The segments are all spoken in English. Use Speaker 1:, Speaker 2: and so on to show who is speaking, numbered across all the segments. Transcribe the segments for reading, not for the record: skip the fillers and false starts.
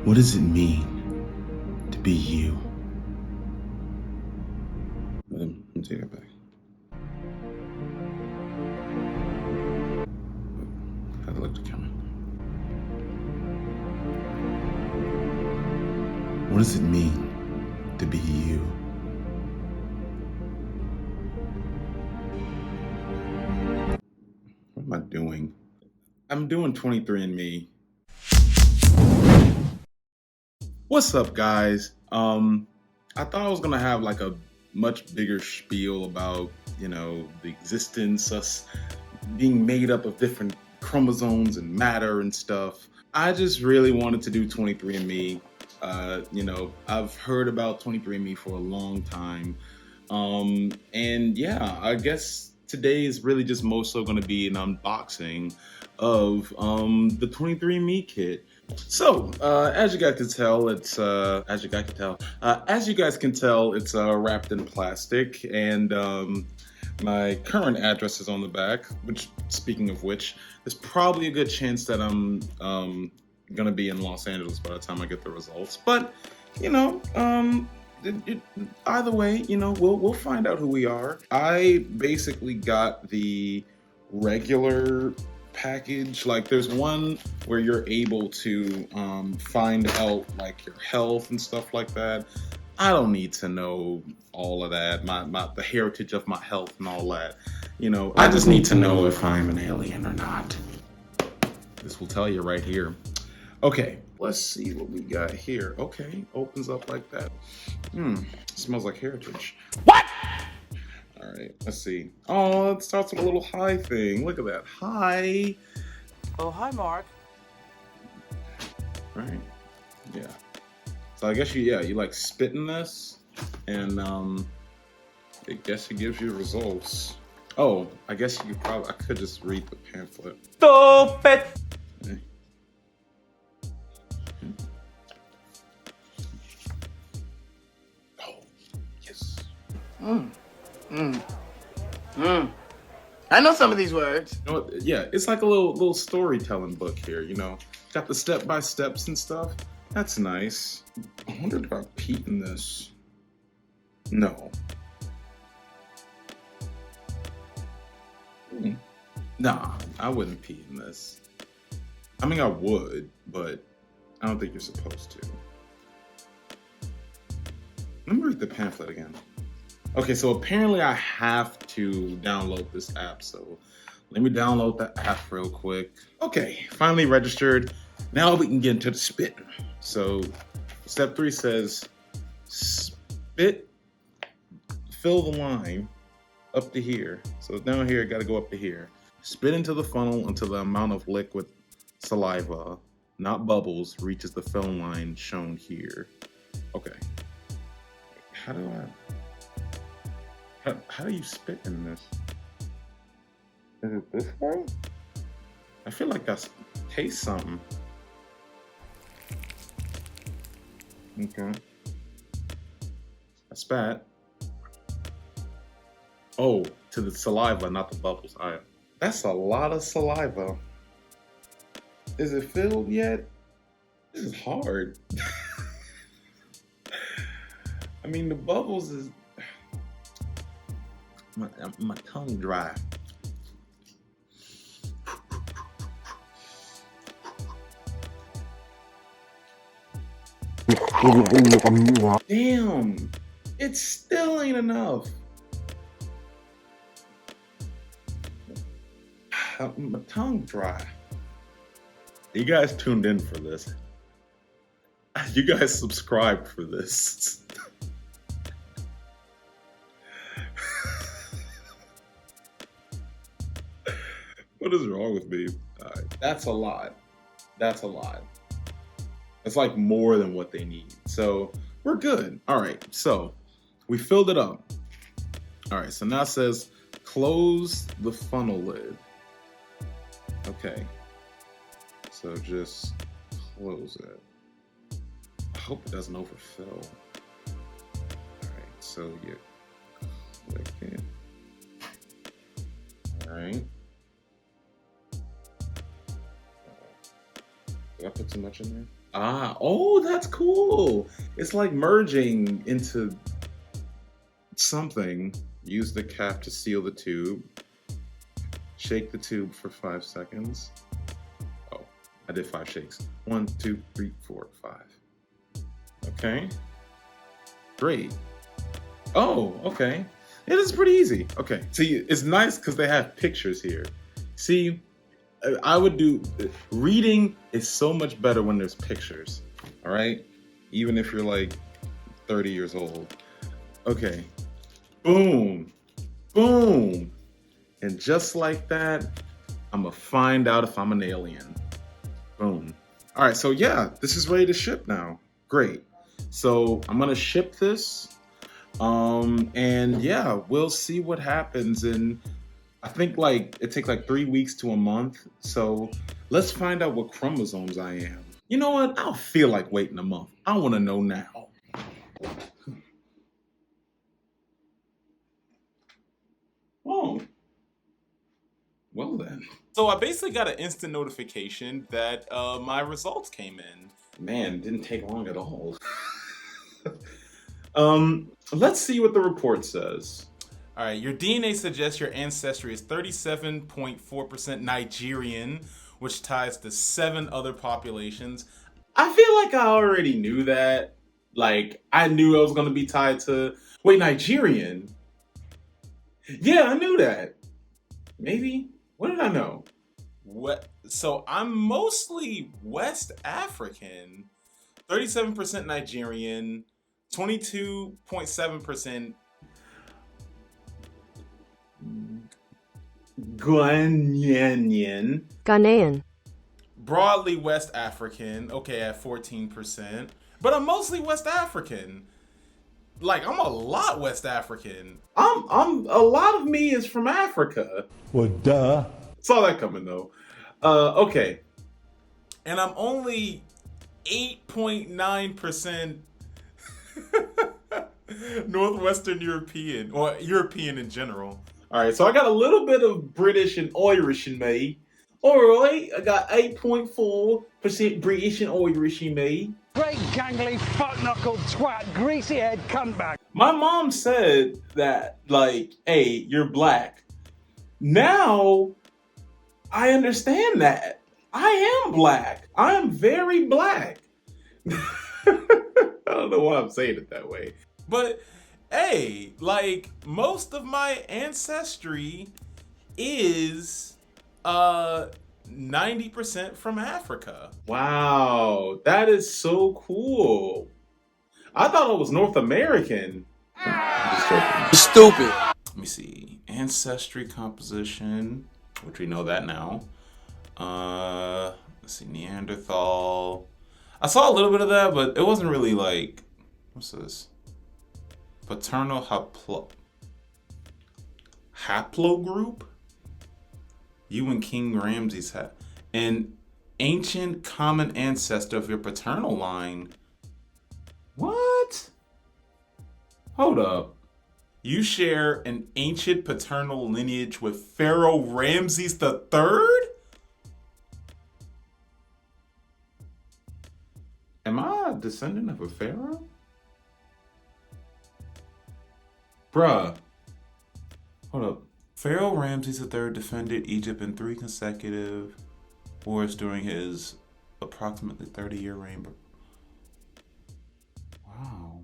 Speaker 1: What does it mean to be you? Let me take that back. Had to look to come in. What does it mean to be you? What am I doing? I'm doing 23andMe. What's up, guys? I thought I was gonna have like a much bigger spiel about, the existence, us being made up of different chromosomes and matter and stuff. I just really wanted to do 23andMe. I've heard about 23andMe for a long time. And yeah, I guess today is really just mostly going to be an unboxing of the 23andMe kit. So, as you guys can tell, it's wrapped in plastic, and my current address is on the back. Which, speaking of which, there's probably a good chance that I'm gonna be in Los Angeles by the time I get the results. But you know, either way, we'll find out who we are. I basically got the regular package. Like, there's one where you're able to find out like your health and stuff like that. I don't need to know all of that, the heritage of my health and all that. I just need to know if I'm an alien or not. This will tell you right here. Okay, let's see what we got here. Okay, opens up like that. Smells like heritage. What? All right, let's see. Oh, it starts with a little hi thing. Look at that. Hi.
Speaker 2: Oh, hi, Mark.
Speaker 1: Right. Yeah. So I guess you like spit in this, and I guess it gives you results. Oh, I guess I could just read the pamphlet.
Speaker 2: Stupid.
Speaker 1: Okay. Oh, yes.
Speaker 2: I know some of these words.
Speaker 1: You know what? Yeah, it's like a little storytelling book here. Got the step-by-steps and stuff. That's nice. I wonder if I peed in this. No. Nah, I wouldn't pee in this. I mean, I would, but I don't think you're supposed to. Let me read the pamphlet again. Okay, so apparently I have to download this app, so let me download the app real quick. Okay, finally registered. Now we can get into the spitting. So step 3 says spit, fill the line up to here. So down here, got to go up to here. Spit into the funnel until the amount of liquid saliva, not bubbles, reaches the filling line shown here. Okay. How do you spit in this? Is it this way? I feel like I taste something. Okay. I spat. Oh, to the saliva, not the bubbles. Alright. That's a lot of saliva. Is it filled yet? This is hard. I mean, the bubbles is... My tongue dry. Damn, it still ain't enough. My tongue dry. You guys tuned in for this. You guys subscribed for this. What is wrong with me? That's a lot. That's a lot. It's like more than what they need. So we're good. All right. So we filled it up. All right. So now it says close the funnel lid. Okay. So just close it. I hope it doesn't overfill. All right. So you click it. All right. Did I put too much in there? Ah, oh, that's cool. It's like merging into something. Use the cap to seal the tube. Shake the tube for 5 seconds. Oh, I did 5 shakes. 1, 2, 3, 4, 5. Okay. Great. Oh, okay. Yeah, this is pretty easy. Okay. See, it's nice because they have pictures here. See, I would do reading is so much better when there's pictures. All right, even if you're like 30 years old. Okay, boom, boom, and just like that, I'm gonna find out if I'm an alien. Boom. All right, so yeah, this is ready to ship now. Great. So I'm gonna ship this, and yeah, we'll see what happens in. I think like it takes like 3 weeks to a month. So let's find out what chromosomes I am. You know what? I don't feel like waiting a month. I want to know now. Oh, well then. So I basically got an instant notification that my results came in. Man, it didn't take long at all. Let's see what the report says. All right, your DNA suggests your ancestry is 37.4% Nigerian, which ties to 7 other populations. I feel like I already knew that. Like, I knew I was going to be tied to... Wait, Nigerian? Yeah, I knew that. Maybe? What did I know? What? So I'm mostly West African, 37% Nigerian, 22.7% Ghanaian. Broadly West African, okay, at 14%. But I'm mostly West African. Like, I'm a lot West African. I'm a lot of me is from Africa.
Speaker 3: Well, duh.
Speaker 1: Saw that coming though. Okay. And I'm only 8.9% Northwestern European, or European in general. All right, so I got a little bit of British and Irish in me. All right, I got 8.4% British and Irish in me.
Speaker 3: Great gangly fuck-knuckled twat, greasy-head cuntbag.
Speaker 1: My mom said that, like, hey, you're black. Now, I understand that. I am black. I am very black. I don't know why I'm saying it that way. But, hey, like, most of my ancestry is 90% from Africa. Wow, that is so cool. I thought it was North American.
Speaker 2: Stupid.
Speaker 1: Let me see. Ancestry composition, which we know that now. Let's see, Neanderthal. I saw a little bit of that, but it wasn't really like, what's this? Paternal haplogroup? You and King Ramses had an ancient common ancestor of your paternal line. What? Hold up. You share an ancient paternal lineage with Pharaoh Ramses III? Am I a descendant of a pharaoh? Bruh. Hold up. Pharaoh Ramses III defended Egypt in 3 consecutive wars during his approximately 30-year reign. Wow.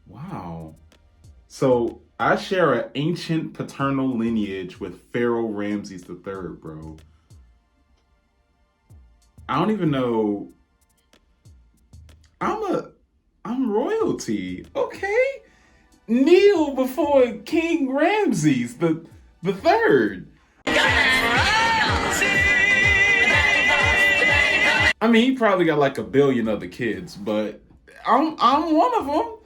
Speaker 1: Wow. So I share an ancient paternal lineage with Pharaoh Ramses III, bro. I don't even know. I'm royalty. Okay. Kneel before King Ramses the third. I mean, he probably got like a billion other kids, but I'm one of them.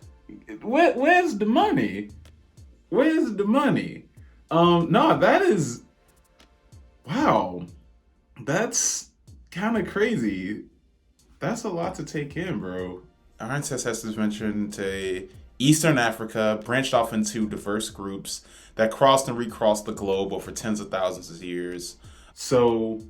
Speaker 1: Where's the money? Where's the money? No, that is, wow. That's kind of crazy. That's a lot to take in, bro. Our ancestors ventured into Eastern Africa branched off into diverse groups that crossed and recrossed the globe over tens of thousands of years. So,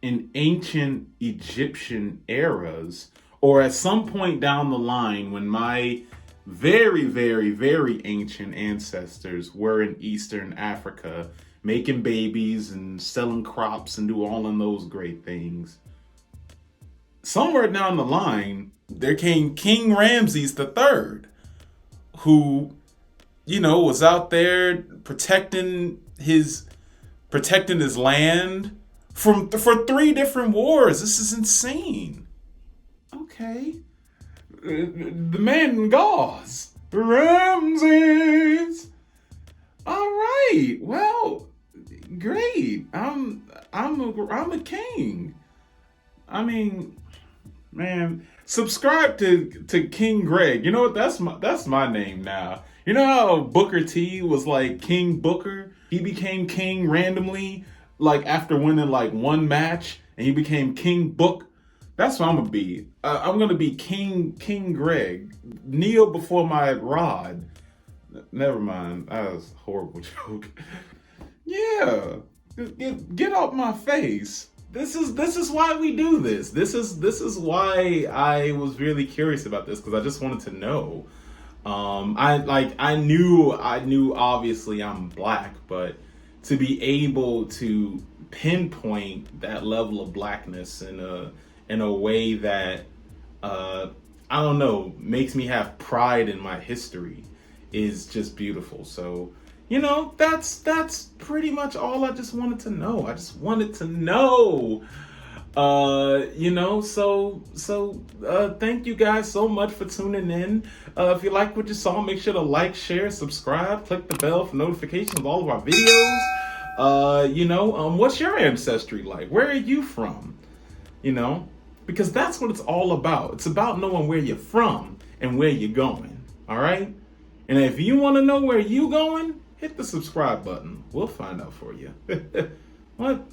Speaker 1: in ancient Egyptian eras, or at some point down the line when my very, very, very ancient ancestors were in Eastern Africa, making babies and selling crops and do all of those great things. Somewhere down the line, there came King Ramses III, who, was out there protecting his land for 3 different wars. This is insane. Okay. The man in gauze. Ramses. All right. Well, great. I'm a king. I mean, man, subscribe to King Greg. You know what? That's my name now. You know how Booker T was like King Booker? He became king randomly, like after winning like one match, and he became King Book. That's what I'm gonna be. I'm gonna be King Greg. Kneel before my rod. Never mind. That was a horrible joke. Yeah, get off my face. This is why we do this. This is why I was really curious about this, because I just wanted to know. I knew obviously I'm black, but to be able to pinpoint that level of blackness in a way that I don't know, makes me have pride in my history is just beautiful. So, that's pretty much all I just wanted to know. I just wanted to know. Thank you guys so much for tuning in. If you liked what you saw, make sure to like, share, subscribe, click the bell for notifications of all of our videos. What's your ancestry like? Where are you from? Because that's what it's all about. It's about knowing where you're from and where you're going. All right? And if you want to know where you're going, hit the subscribe button. We'll find out for you. What?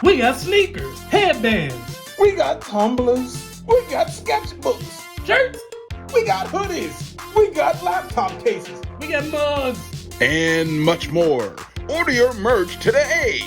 Speaker 3: We got sneakers, headbands,
Speaker 2: We got tumblers. We got sketchbooks.
Speaker 3: shirts,
Speaker 2: We got hoodies. We got laptop cases.
Speaker 3: we got mugs.
Speaker 2: And much more. Order your merch today.